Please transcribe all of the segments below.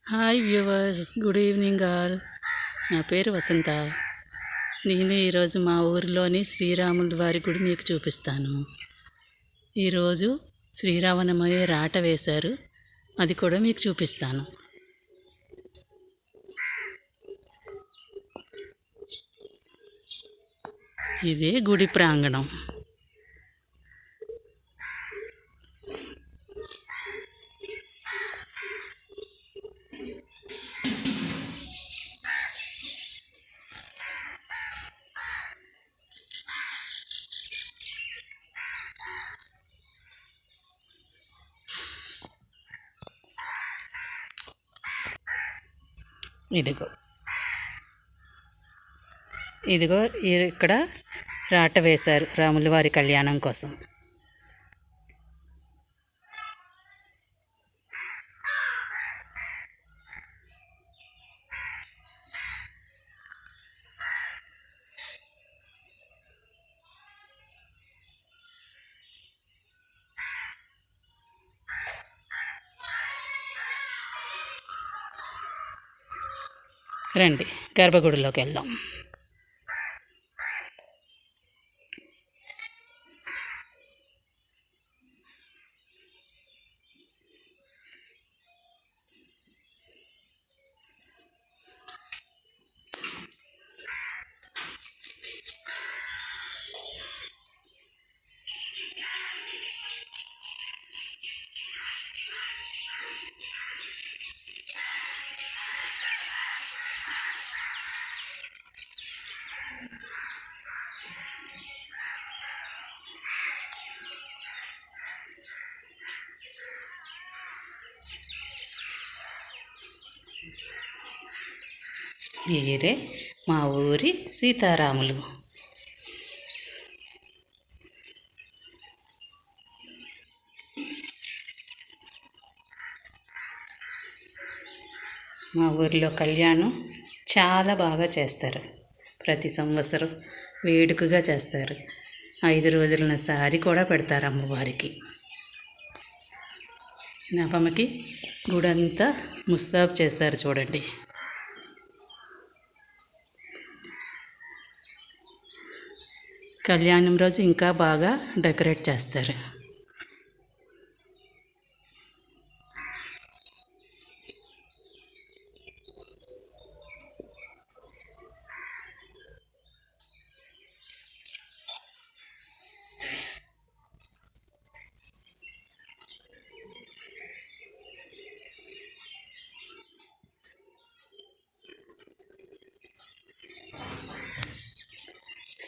Hi viewers, good evening all. నా పేరు వసంత. నేను ఈరోజు మా ఊరిలోని శ్రీరాముల వారి గుడి మీకు చూపిస్తాను. ఈరోజు శ్రీరామనవమి రాట వేశారు, అది కూడా మీకు చూపిస్తాను. ఇదే గుడి ప్రాంగణం. ఇదిగో ఇక్కడ రాట వేశారు రాముల వారి కళ్యాణం కోసం. రండి, గర్భగుడిలోకి వెళ్దాం. వీరే మా ఊరి సీతారాములు. మా ఊరిలో కళ్యాణం చాలా బాగా చేస్తారు. ప్రతి సంవత్సరం వేడుకగా చేస్తారు. 5 రోజుల సారి కూడా పెడతారు అమ్మవారికి. నవమికి గుడంతా ముస్తాబు చేస్తారు చూడండి. కళ్యాణం రోజు ఇంకా బాగా డెకరేట్ చేస్తారు.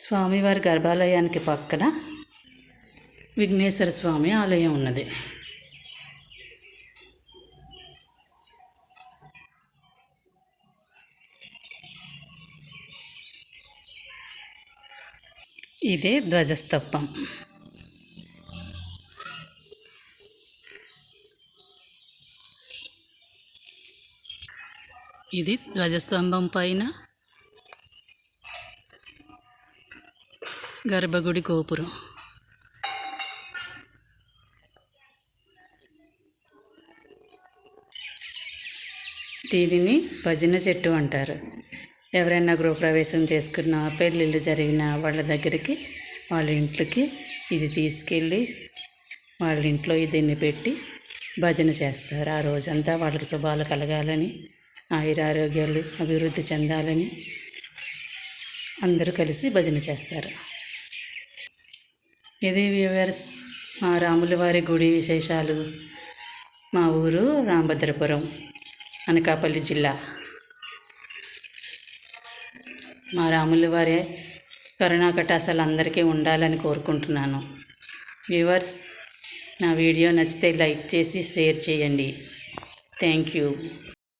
స్వామివారి గర్భాలయానికి పక్కన విఘ్నేశ్వర స్వామి ఆలయం ఉన్నది. ఇదే ధ్వజస్తంభం. ఇది ధ్వజస్తంభం పైన గర్భగుడి గోపురం. దీనిని భజన చెట్టు అంటారు. ఎవరైనా గృహప్రవేశం చేసుకున్న, పెళ్ళిళ్ళు జరిగిన వాళ్ళ దగ్గరికి, వాళ్ళ ఇంట్లోకి ఇది తీసుకెళ్ళి వాళ్ళ ఇంట్లో దీన్ని పెట్టి భజన చేస్తారు. ఆ రోజంతా వాళ్ళకి శుభాలు కలగాలని, ఆయురారోగ్యాలు అభివృద్ధి చెందాలని అందరూ కలిసి భజన చేస్తారు. ఇది వ్యూవర్స్, మా రాముల వారి గుడి విశేషాలు. మా ఊరు రామభద్రపురం, అనకాపల్లి జిల్లా. మా రాముల వారి కరుణాకటాక్షాలు అందరికీ ఉండాలని కోరుకుంటున్నాను. వ్యూవర్స్, నా వీడియో నచ్చితే లైక్ చేసి షేర్ చేయండి. Thank you.